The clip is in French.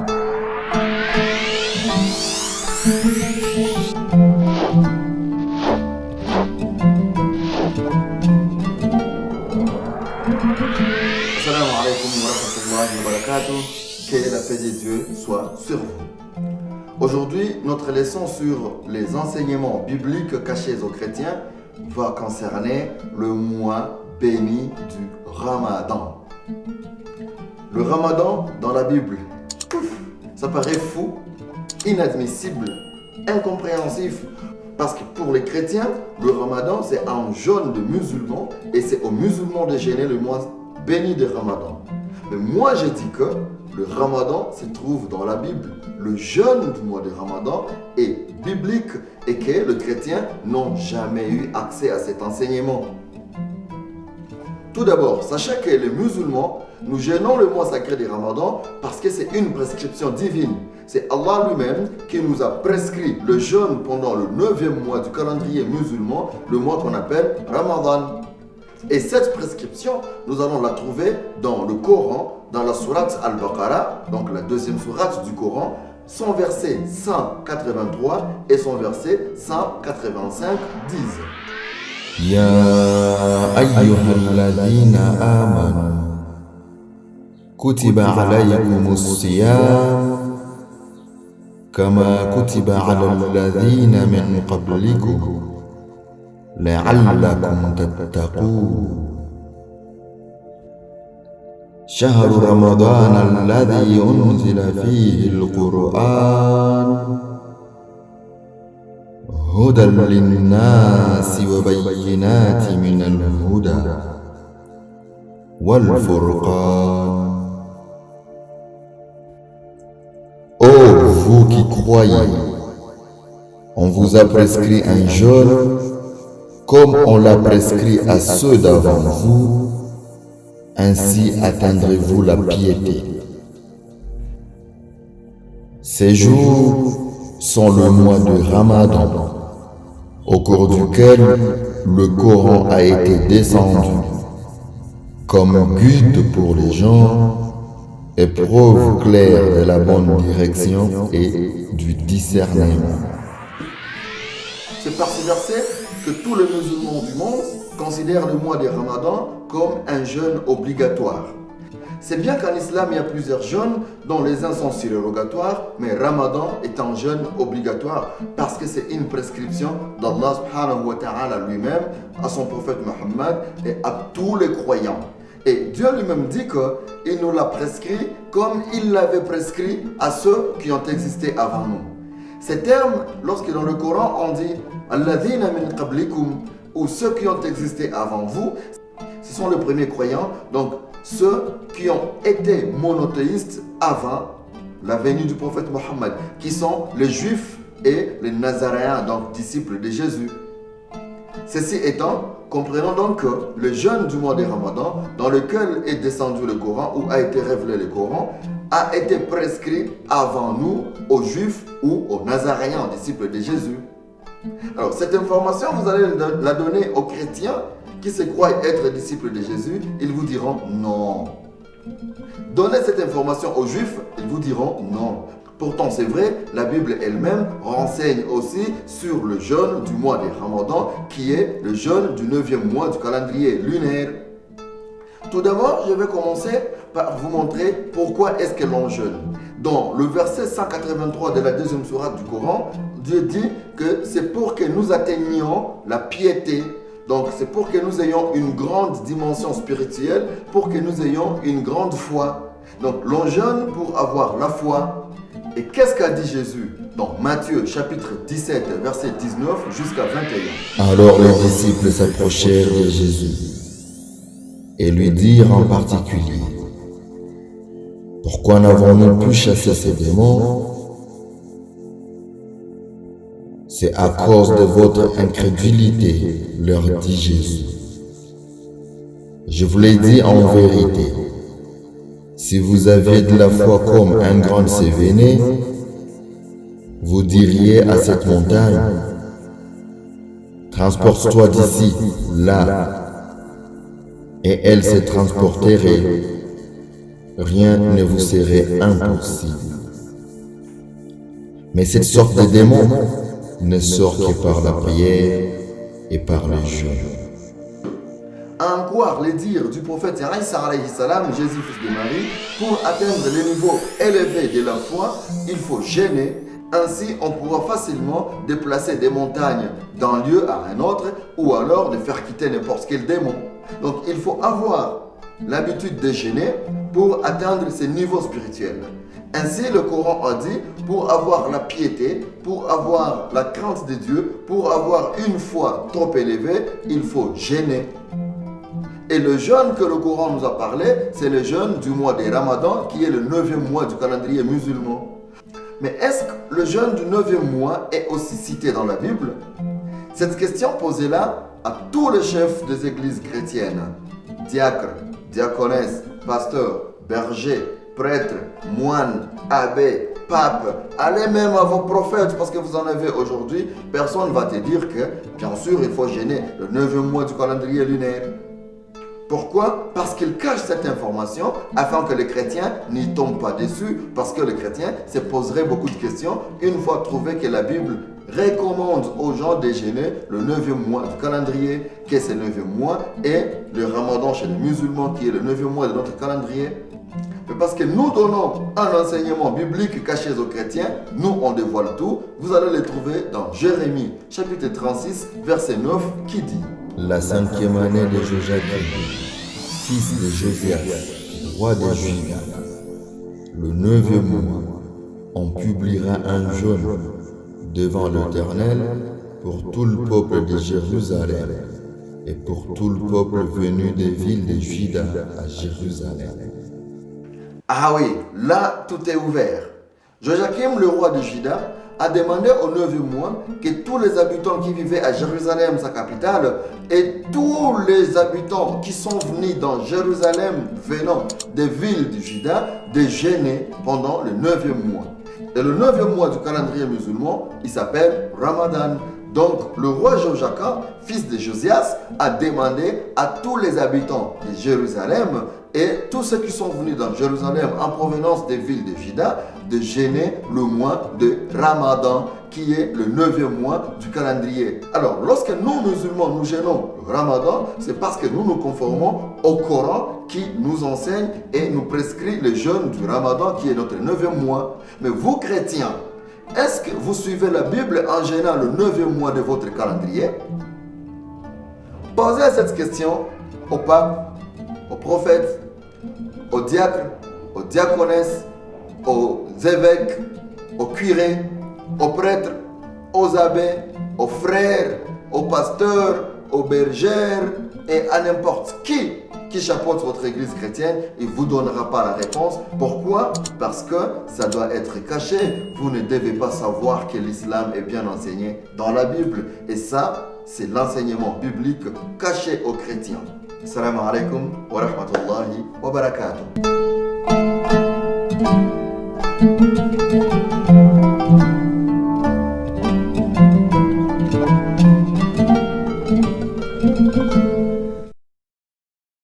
Assalamu alaikum wa rahmatullahi wa barakatuh. Que la paix de Dieu soit sur vous. Aujourd'hui, notre leçon sur les enseignements bibliques cachés aux chrétiens va concerner le mois béni du Ramadan. Le Ramadan dans la Bible, ça paraît fou, inadmissible, incompréhensif. Parce que pour les chrétiens, le Ramadan c'est un jeûne de musulmans et c'est aux musulmans de jeûner le mois béni de Ramadan. Mais moi je dis que le Ramadan se trouve dans la Bible. Le jeûne du mois de Ramadan est biblique et que les chrétiens n'ont jamais eu accès à cet enseignement. Tout d'abord, sachez que les musulmans, nous jeûnons le mois sacré du Ramadan parce que c'est une prescription divine. C'est Allah lui-même qui nous a prescrit le jeûne pendant le 9e mois du calendrier musulman, le mois qu'on appelle Ramadan. Et cette prescription, nous allons la trouver dans le Coran, dans la sourate Al-Baqarah, donc la deuxième sourate du Coran, son verset 183 et son verset 185 disent Ya ayyuhalladhina amanu kutiba alaykumus siyam kama kutiba alal ladhina min qablikum la'allakum tattaqun شهر رمضان الذي أنزل فيه القرآن هدى للناس وبينات من الهدى والفرقان. Ô vous qui croyez, on vous a prescrit un jeûne comme on l'a prescrit à ceux d'avant vous, ainsi atteindrez-vous la piété. Ces jours sont le mois de Ramadan, au cours duquel le Coran a été descendu, comme guide pour les gens et preuve claire de la bonne direction et du discernement. C'est par ce verset que tous les musulmans du monde considèrent le mois de Ramadan comme un jeûne obligatoire. C'est bien qu'en islam il y a plusieurs jeûnes dont les uns sont surérogatoires, mais Ramadan est un jeûne obligatoire parce que c'est une prescription d'Allah subhanahu wa ta'ala lui-même à son prophète Mohammed et à tous les croyants. Et Dieu lui-même dit qu'il nous l'a prescrit comme il l'avait prescrit à ceux qui ont existé avant nous. Ces termes, lorsque dans le Coran on dit « Alladhina min qablikum » ou ceux qui ont existé avant vous, ce sont les premiers croyants, donc ceux qui ont été monothéistes avant la venue du prophète Mohammed, qui sont les juifs et les nazaréens, donc disciples de Jésus. Ceci étant, comprenons donc que le jeûne du mois de Ramadan, dans lequel est descendu le Coran, ou a été révélé le Coran, a été prescrit avant nous aux juifs ou aux nazaréens, disciples de Jésus. Alors cette information, vous allez la donner aux chrétiens qui se croient être disciples de Jésus, ils vous diront non. Donnez cette information aux juifs, ils vous diront non. Pourtant c'est vrai, la Bible elle-même renseigne aussi sur le jeûne du mois de Ramadan, qui est le jeûne du 9e mois du calendrier lunaire. Tout d'abord, je vais commencer par vous montrer pourquoi est-ce que l'on jeûne. Dans le verset 183 de la deuxième sourate du Coran, Dieu dit que c'est pour que nous atteignions la piété. Donc c'est pour que nous ayons une grande dimension spirituelle, pour que nous ayons une grande foi. Donc l'on jeûne pour avoir la foi. Et qu'est-ce qu'a dit Jésus dans Matthieu chapitre 17, verset 19 jusqu'à 21? Alors les disciples s'approchèrent de Jésus et lui dirent en particulier: Pourquoi n'avons-nous pu chasser ces démons? C'est à cause de votre incrédulité, leur dit Jésus. Je vous l'ai dit en vérité, si vous aviez de la foi comme un grain de sévéné, vous diriez à cette montagne: transporte-toi d'ici, là, et elle se transporterait. Rien ne vous serait impossible. Mais cette sorte de démon ne sort que par la prière et par le jeûne. À en croire les dires du prophète Isa alayhi salam, Jésus fils de Marie, pour atteindre les niveaux élevés de la foi, il faut jeûner. Ainsi, on pourra facilement déplacer des montagnes d'un lieu à un autre ou alors de faire quitter n'importe quel démon. Donc, il faut avoir l'habitude de jeûner pour atteindre ces niveaux spirituels. Ainsi, le Coran a dit, pour avoir la piété, pour avoir la crainte de Dieu, pour avoir une foi trop élevée, il faut jeûner. Et le jeûne que le Coran nous a parlé, c'est le jeûne du mois de Ramadan, qui est le 9e mois du calendrier musulman. Mais est-ce que le jeûne du 9e mois est aussi cité dans la Bible? Cette question posée là à tous les chefs des églises chrétiennes, diacres, diaconesses, pasteurs, bergers, prêtres, moines, abbés, papes, allez même à vos prophètes parce que vous en avez aujourd'hui, personne ne va te dire que, bien sûr, il faut jeûner le 9e mois du calendrier lunaire. Pourquoi? Parce qu'il cache cette information afin que les chrétiens n'y tombent pas dessus, parce que les chrétiens se poseraient beaucoup de questions une fois trouvé que la Bible recommande aux gens de jeûner le 9e mois du calendrier, qui est ce 9e mois, et le Ramadan chez les musulmans, qui est le 9e mois de notre calendrier. Mais parce que nous donnons un enseignement biblique caché aux chrétiens, nous on dévoile tout, vous allez le trouver dans Jérémie, chapitre 36, verset 9, qui dit: La 5e année de Joachim, fils de Josias, roi de Juda, le 9e mois, on publiera un jeûne devant l'Éternel pour tout le peuple de Jérusalem et pour tout le peuple venu des villes de Juda à Jérusalem. Ah oui, là tout est ouvert. Joachim, le roi de Juda, a demandé au 9e mois que tous les habitants qui vivaient à Jérusalem, sa capitale, et tous les habitants qui sont venus dans Jérusalem venant des villes de Juda, de jeûner pendant le 9e mois. Et le 9e mois du calendrier musulman, il s'appelle Ramadan. Donc le roi Joachim, fils de Josias, a demandé à tous les habitants de Jérusalem et tous ceux qui sont venus dans Jérusalem en provenance des villes de Juda de jeûner le mois de Ramadan, qui est le 9e mois du calendrier. Alors, lorsque nous, musulmans, nous jeûnons le Ramadan, c'est parce que nous nous conformons au Coran qui nous enseigne et nous prescrit le jeûne du Ramadan, qui est notre 9e mois. Mais vous, chrétiens, est-ce que vous suivez la Bible en jeûnant le 9e mois de votre calendrier? Posez cette question au pape, aux prophètes, aux diacres, aux diaconesses, aux évêques, aux curés, aux prêtres, aux abbés, aux frères, aux pasteurs, aux bergères et à n'importe qui chapeaute votre église chrétienne, il ne vous donnera pas la réponse. Pourquoi? Parce que ça doit être caché. Vous ne devez pas savoir que l'islam est bien enseigné dans la Bible. Et ça, c'est l'enseignement biblique caché aux chrétiens. Assalamu alaikum wa rahmatullahi wa barakatuh.